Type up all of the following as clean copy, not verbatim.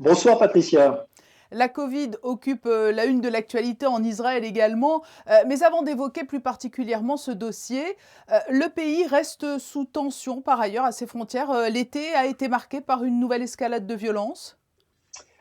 Bonsoir Patricia. La Covid occupe la une de l'actualité en Israël également. Mais avant d'évoquer plus particulièrement ce dossier, le pays reste sous tension par ailleurs à ses frontières. L'été a été marqué par une nouvelle escalade de violence.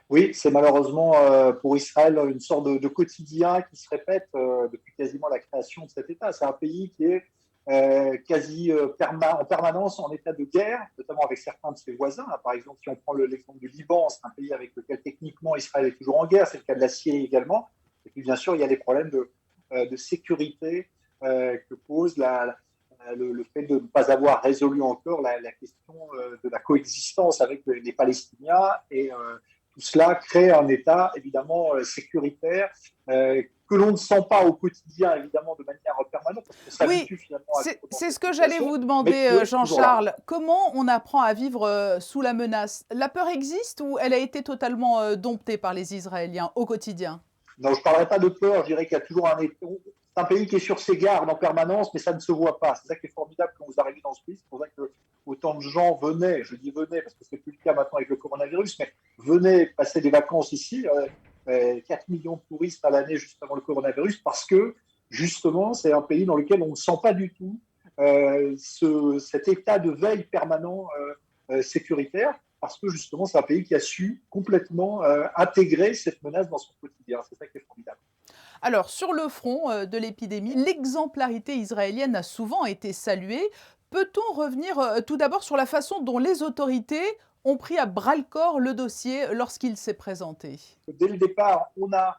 Oui, c'est malheureusement pour Israël une sorte de quotidien qui se répète depuis quasiment la création de cet État. C'est un pays qui est en permanence en état de guerre, notamment avec certains de ses voisins. Par exemple, si on prend l'exemple du Liban, c'est un pays avec lequel techniquement Israël est toujours en guerre. C'est le cas de la Syrie également. Et puis bien sûr, il y a des problèmes de sécurité que pose le fait de ne pas avoir résolu encore la question de la coexistence avec les Palestiniens et tout cela crée un État évidemment sécuritaire que l'on ne sent pas au quotidien évidemment de manière permanente parce qu'on Oui, s'habitue finalement à vivre dans c'est ce cette que j'allais situation, vous mais qui demander, est toujours là. Jean-Charles. Comment on apprend à vivre sous la menace? La peur existe ou elle a été totalement domptée par les Israéliens au quotidien? Non, je ne parlerai pas de peur, je dirais qu'il y a toujours un État. C'est un pays qui est sur ses gardes en permanence, mais ça ne se voit pas. C'est ça qui est formidable quand vous arrivez dans ce pays. C'est pour ça que autant de gens venaient, je dis venaient parce que c'est plus le cas maintenant avec le coronavirus, mais venaient passer des vacances ici. 4 millions de touristes à l'année juste avant le coronavirus, parce que justement, c'est un pays dans lequel on ne sent pas du tout cet état de veille permanent sécuritaire, parce que justement, c'est un pays qui a su complètement intégrer cette menace dans son quotidien. C'est ça qui est formidable. Alors, sur le front de l'épidémie, l'exemplarité israélienne a souvent été saluée. Peut-on revenir tout d'abord sur la façon dont les autorités ont pris à bras-le-corps le dossier lorsqu'il s'est présenté? Dès le départ, on a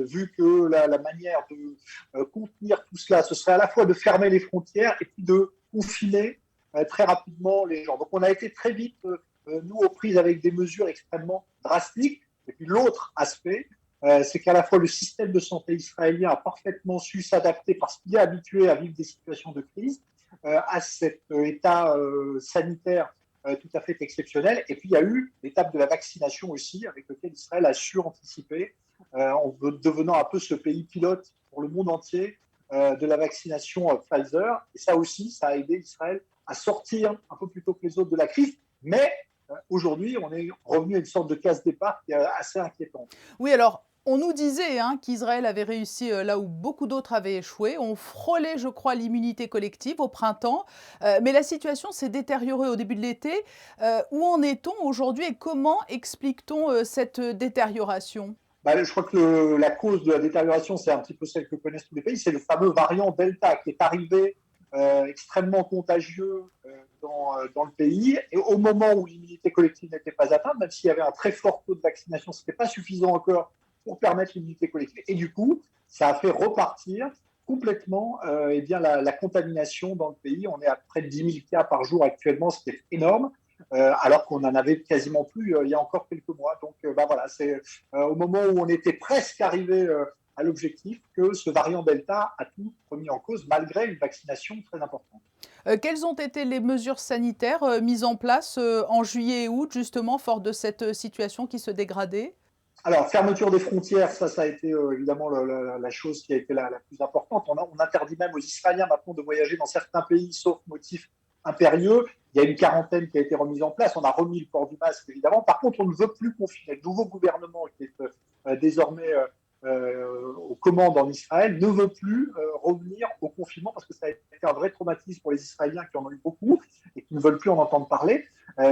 vu que la manière de contenir tout cela, ce serait à la fois de fermer les frontières et puis de confiner très rapidement les gens. Donc on a été très vite, nous, aux prises avec des mesures extrêmement drastiques. Et puis l'autre aspect, c'est qu'à la fois le système de santé israélien a parfaitement su s'adapter parce qu'il est habitué à vivre des situations de crise, à cet état sanitaire tout à fait exceptionnel. Et puis il y a eu l'étape de la vaccination aussi, avec lequel Israël a su anticiper, en devenant un peu ce pays pilote pour le monde entier de la vaccination Pfizer. Et ça aussi, ça a aidé Israël à sortir un peu plus tôt que les autres de la crise. Mais aujourd'hui, on est revenu à une sorte de casse-départ qui est assez inquiétante. Oui, alors, on nous disait qu'Israël avait réussi là où beaucoup d'autres avaient échoué. On frôlait, je crois, l'immunité collective au printemps. Mais la situation s'est détériorée au début de l'été. Où en est-on aujourd'hui et comment explique-t-on cette détérioration? Je crois que la cause de la détérioration, c'est un petit peu celle que connaissent tous les pays, c'est le fameux variant Delta qui est arrivé extrêmement contagieux dans le pays. Et au moment où l'immunité collective n'était pas atteinte, même s'il y avait un très fort taux de vaccination, ce n'était pas suffisant encore pour permettre l'immunité collective. Et du coup, ça a fait repartir complètement eh bien, la contamination dans le pays. On est à près de 10 000 cas par jour actuellement, ce qui est énorme. Alors qu'on en avait quasiment plus il y a encore quelques mois. Donc voilà, c'est au moment où on était presque arrivé à l'objectif que ce variant Delta a tout remis en cause malgré une vaccination très importante. Quelles ont été les mesures sanitaires mises en place en juillet et août, justement, fort de cette situation qui se dégradait? Alors, fermeture des frontières, ça a été évidemment la chose qui a été la plus importante. On interdit même aux Israéliens maintenant de voyager dans certains pays, sauf motif impérieux. Il y a une quarantaine qui a été remise en place. On a remis le port du masque, évidemment. Par contre, on ne veut plus confiner. Le nouveau gouvernement qui est désormais aux commandes en Israël ne veut plus revenir au confinement parce que ça a été un vrai traumatisme pour les Israéliens qui en ont eu beaucoup et qui ne veulent plus en entendre parler.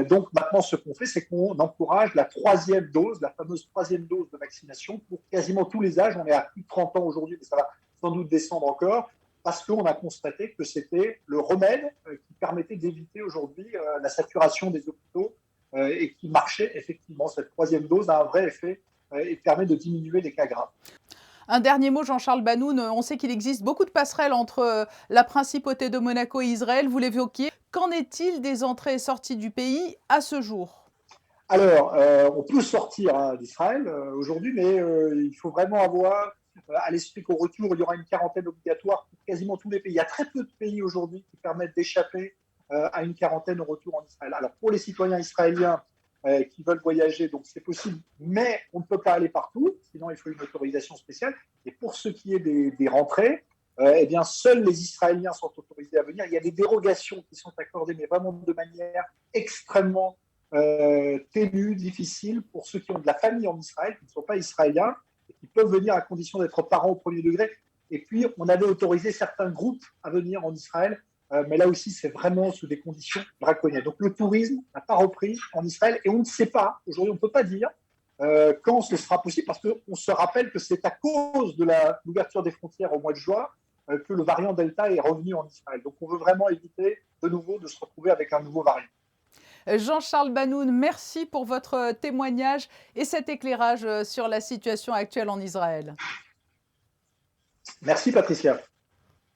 Donc maintenant, ce qu'on fait, c'est qu'on encourage la troisième dose, la fameuse troisième dose de vaccination pour quasiment tous les âges. On est à plus de 30 ans aujourd'hui, mais ça va sans doute descendre encore, parce qu'on a constaté que c'était le remède qui permettait d'éviter aujourd'hui la saturation des hôpitaux et qui marchait effectivement. Cette troisième dose a un vrai effet et permet de diminuer les cas graves. Un dernier mot, Jean-Charles Banoun. On sait qu'il existe beaucoup de passerelles entre la principauté de Monaco et Israël. Vous l'évoquiez. Qu'en est-il des entrées et sorties du pays à ce jour? Alors, on peut sortir d'Israël aujourd'hui, mais il faut vraiment avoir à l'esprit qu'au retour, il y aura une quarantaine obligatoire pour quasiment tous les pays. Il y a très peu de pays aujourd'hui qui permettent d'échapper à une quarantaine au retour en Israël. Alors, pour les citoyens israéliens qui veulent voyager, donc c'est possible, mais on ne peut pas aller partout, sinon il faut une autorisation spéciale. Et pour ce qui est des rentrées, eh bien, seuls les Israéliens sont autorisés à venir. Il y a des dérogations qui sont accordées, mais vraiment de manière extrêmement ténue, difficile pour ceux qui ont de la famille en Israël, qui ne sont pas israéliens, et qui peuvent venir à condition d'être parents au premier degré. Et puis, on avait autorisé certains groupes à venir en Israël, mais là aussi, c'est vraiment sous des conditions draconiennes. Donc, le tourisme n'a pas repris en Israël et on ne sait pas, aujourd'hui, on ne peut pas dire quand ce sera possible, parce qu'on se rappelle que c'est à cause de l'ouverture des frontières au mois de juin que le variant Delta est revenu en Israël. Donc, on veut vraiment éviter de nouveau de se retrouver avec un nouveau variant. Jean-Charles Banoun, merci pour votre témoignage et cet éclairage sur la situation actuelle en Israël. Merci, Patricia.